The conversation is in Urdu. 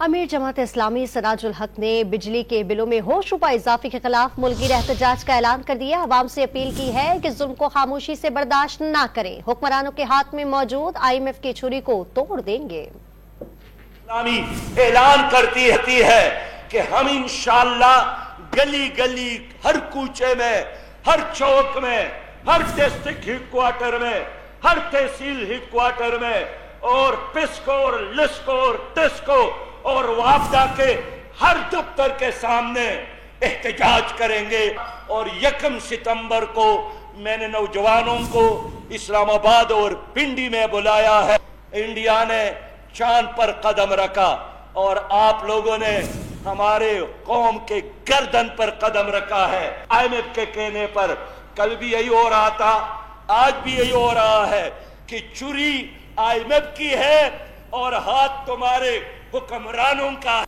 امیر جماعت اسلامی سراج الحق نے بجلی کے بلوں میں ہوش روپے اضافے کے خلاف ملکی احتجاج کا اعلان کر دیا۔ عوام سے اپیل کی ہے کہ ظلم کو خاموشی سے برداشت نہ کریں، حکمرانوں کے ہاتھ میں موجود IMF کی چھری کو توڑ دیں گے۔ اسلامی اعلان کرتی ہے کہ ہم انشاءاللہ گلی گلی، ہر کوچے میں، ہر چوک میں، ہر ڈسٹرکٹ ہیڈ کوارٹر میں، ہر تحصیل ہیڈ کوارٹر میں، اور پسکو اور لسکو اور ٹسکو اور وافدہ کے ہر دفتر کے سامنے احتجاج کریں گے۔ اور 1 ستمبر کو میں نے نوجوانوں کو اسلام آباد اور پنڈی میں بلایا ہے۔ انڈیا نے چاند پر قدم رکھا اور آپ لوگوں نے ہمارے قوم کے گردن پر قدم رکھا ہے۔ IMF کے کہنے پر کل بھی یہی ہو رہا تھا، آج بھی یہی ہو رہا ہے کہ چوری IMF کی ہے اور ہاتھ تمہارے حکمرانوں کا ہے۔